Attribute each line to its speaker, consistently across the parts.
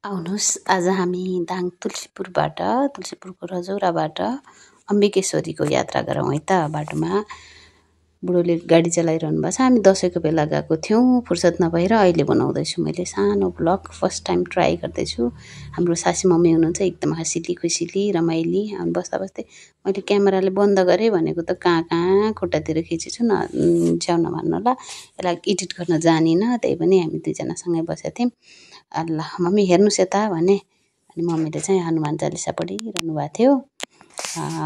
Speaker 1: आउनुहोस् आज हामी दाङ तुलसीपुरको रजौराबाट अम्बिकेश्वरीको यात्रा गरौँ है त। बाटोमा बुढोले गाडी चलाइरहनु भएको छ। हामी दसैँको बेला गएको थियौँ, फुर्सद नभएर अहिले बनाउँदैछु मैले सानो ब्लग। फर्स्ट टाइम ट्राई गर्दैछु। हाम्रो सासी मम्मी हुनुहुन्छ, एकदम हँसिली खुसिली रमाइली। अनि बस्दा बस्दै मैले क्यामेराले बन्द गरेँ भनेको त कहाँ कहाँ खुट्टातिर खिचेछु, च्याउ नमान्नु होला। यसलाई एडिट गर्न जानिनँ, त्यही पनि हामी दुईजना सँगै बसेका थियौँ। ल मम्मी हेर्नुहोस् यता भने, अनि मम्मीले चाहिँ हनुमान चालिसा पढिरहनु भएको थियो।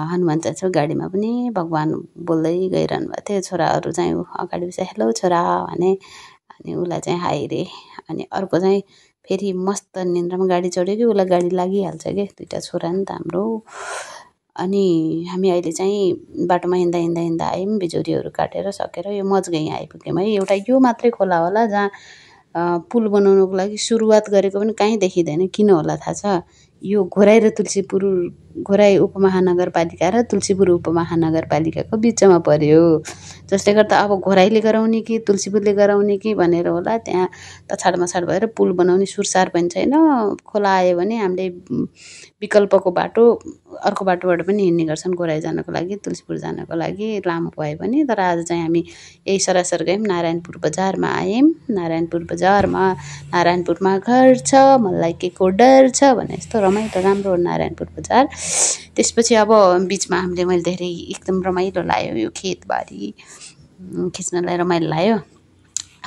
Speaker 1: हनुमान चालिसा गाडीमा पनि भगवान् बोल्दै गइरहनु भएको थियो। छोराहरू चाहिँ अगाडि बसेर हेलो छोरा भने, अनि उसलाई चाहिँ हाई रे। अनि अर्को चाहिँ फेरि मस्त निन्द्रामा गाडी चढ्यो कि उसलाई गाडी लागिहाल्छ कि, दुईवटा छोरा नि त हाम्रो। अनि हामी अहिले चाहिँ बाटोमा हिँड्दा आयौँ, बिजोरीहरू काटेर सकेर यो मजगैँ आइपुग्यौँ है। एउटा यो मात्रै खोला होला जहाँ पुल बनाउनुको लागि सुरुवात गरेको पनि कहीँ देखिँदैन, किन होला थाहा छ? यो घोराई उपमहानगरपालिका र तुलसीपुर उपमहानगरपालिकाको बिचमा पर्यो। जसले गर्दा अब घोराईले गराउने कि तुलसीपुरले गराउने कि भनेर होला, त्यहाँ तछाड मछाड भएर पुल बनाउने सुरसार पनि छैन। खोला आयो भने हामीले विकल्पको बाटो अर्को बाटोबाट पनि हिँड्ने गर्छन् घोराई जानको लागि, तुलसीपुर जानको लागि लामो भयो भने। तर आज चाहिँ हामी यही सरासर गयौँ, नारायणपुर बजारमा आयौँ। नारायणपुरमा घर छ, मलाई के को डर छ भने यस्तो रमाइलो राम्रो नारायणपुर बजार। त्यसपछि अब बिचमा मैले धेरै एकदम रमाइलो लाग्यो, यो खेतबारी खिच्नलाई रमाइलो लाग्यो।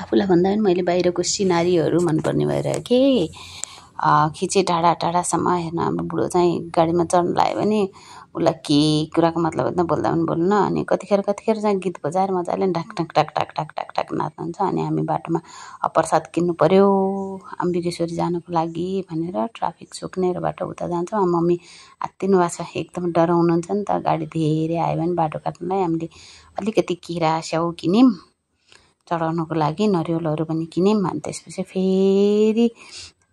Speaker 1: आफूलाई भन्दा पनि मैले बाहिरको सिनारीहरू मनपर्ने भइरह्यो कि खिचेँ टाढासम्म। हेर्न हाम्रो बुढो चाहिँ गाडीमा चढ्नु लाग्यो भने उसलाई के कुराको मतलब होइन, बोल्दा पनि बोल्न। अनि कतिखेर चाहिँ गीत बजाएर मजाले ढाक ढाक नाच्नुहुन्छ। अनि हामी बाटोमा प्रसाद किन्नु पर्यो अम्बिकेश्वरी जानको लागि भनेर ट्राफिक चोक्नेबाट उता जान्छौँ। मम्मी आत्तिनु भएको छ, एकदम डराउनुहुन्छ नि त। गाडी धेरै आयो भने बाटो काट्नलाई हामीले अलिकति केरा स्याउ किन्यौँ चढाउनको लागि, नरिवलहरू पनि किन्यौँ। अनि त्यसपछि फेरि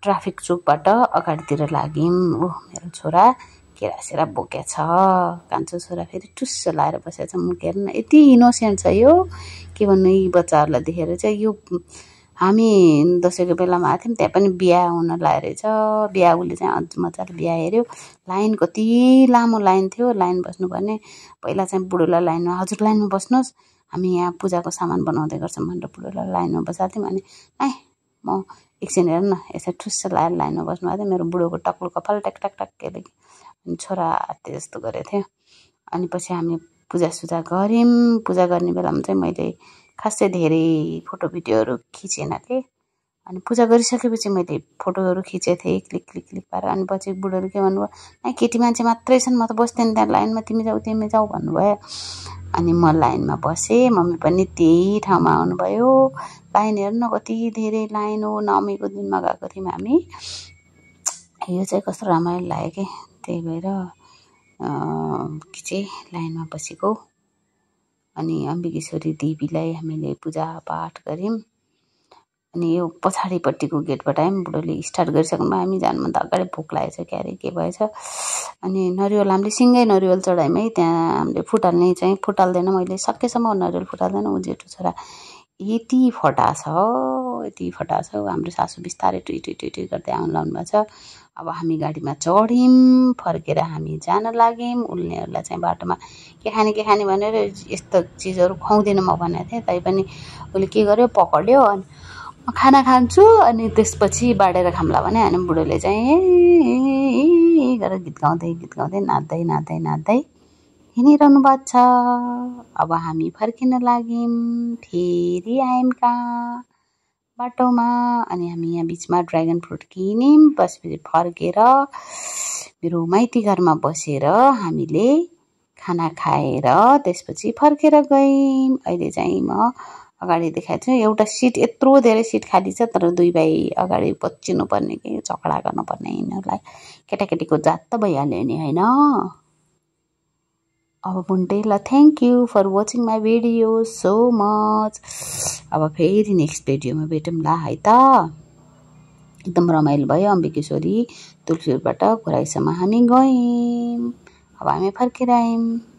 Speaker 1: ट्राफिक चोकबाट अगाडितिर लाग्यौँ। मेरो छोरा केरासेरा बोकेको छ, कान्छो छोरा फेरि टुस्स लाएर बसेको छ। मुख हेर्न यति इनोसेन्ट छ यो, के भन्नु। यी बच्चाहरूलाई देखेर चाहिँ यो हामी दसैँको बेलामा आएको थियौँ, त्यहाँ पनि बिहा हुन लागेको रहेछ। उसले चाहिँ अझ मजाले बिहा हेऱ्यो। लाइन कति लामो लाइन थियो, लाइन बस्नुपर्ने। पहिला चाहिँ बुढोलाई लाइनमा, हजुर लाइनमा बस्नुहोस्, हामी यहाँ पूजाको सामान बनाउँदै गर्छौँ भनेर बुढोलाई लाइनमा बसाल्थ्यौँ। अनि म एकछिन हेर न, यसो ठुस्स लाएर लाइनमा बस्नुभएको थियो। मेरो बुढोको टक्कु कपाल ट्याक केले, अनि छोरा हात्ती जस्तो गरेको थियो। अनि पछि हामी पूजासुजा गऱ्यौँ। पूजा गर्ने बेलामा चाहिँ मैले खासै धेरै फोटो भिडियोहरू खिचेन के। अनि पूजा गरिसकेपछि मैले फोटोहरू खिचेको थिएँ क्लिक पारेर। अनि पछि बुढोले के भन्नुभयो, केटी मान्छे मात्रै छन्, म त बस्दैन त्यहाँ लाइनमा, तिमी जाऊ भन्नुभयो। अनि म लाइनमा बसेँ, मम्मी पनि त्यही ठाउँमा आउनुभयो। लाइन हेर्न कति धेरै लाइन हो, नवमीको दिनमा गएको थियौँ हामी। यो चाहिँ कस्तो रमाइलो लाग्यो कि, त्यही भएर खिचेँ लाइनमा बसेको। अनि अम्बिकेश्वरी देवीलाई हामीले पूजापाठ गऱ्यौँ। अनि यो पछाडिपट्टिको गेटबाट आयौँ। बुढोले स्टार्ट गरिसक्नुभयो, हामी जानुभन्दा अगाडि भोक लागेछ क्यारे के भएछ। अनि नरिवल हामीले सिँगै नरिवल चढायौँ है। त्यहाँ हामीले फुटाल्दैन, मैले सकेसम्म नरिवल फुटाल्दैन। ऊ जेठो छोरा यति फटा छ, हाम्रो सासू बिस्तारै टुई गर्दै आउनु लाउनु भएको छ। अब हामी गाडीमा चढ्यौँ, फर्केर हामी जान लाग्यौँ। उल्नेहरूलाई चाहिँ बाटोमा के खाने भनेर यस्तो चिजहरू खुवाउँदिनँ म भनेको थिएँ, तैपनि उसले के गर्यो, पक्रियो। अनि म खाना खान्छु अनि त्यसपछि बाँडेर खाम्ला भने। अनि बुढोले चाहिँ गरेर गीत गाउँदै नाच्दै हिँडिरहनु भएको छ। अब हामी फर्किन लाग्यौँ, फेरि आयौँ कहाँ बाटोमा। अनि हामी यहाँ बिचमा ड्र्यागन फ्रुट किन्यौँ। त्यसपछि फर्केर मेरो माइती घरमा बसेर हामीले खाना खाएर त्यसपछि फर्केर गयौँ। अहिले चाहिँ म अगाडि देखाएको छु, एउटा सिट यत्रो धेरै सिट खाली छ, तर दुई भाइ अगाडि बच्चिनु पर्ने कि झगडा गर्नुपर्ने। यिनीहरूलाई केटाकेटीको जात त भइहाल्यो नि होइन। अब बुन्टे ल, thank you for watching my video so much. अब फेरि नेक्स्ट भिडियोमा भेटौँला है त। एकदम रमाइलो भयो। अम्बिकेश्वरी तुलसीपुरबाट घोराईसम्म हामी गयौँ। अब हामी फर्केर आयौँ।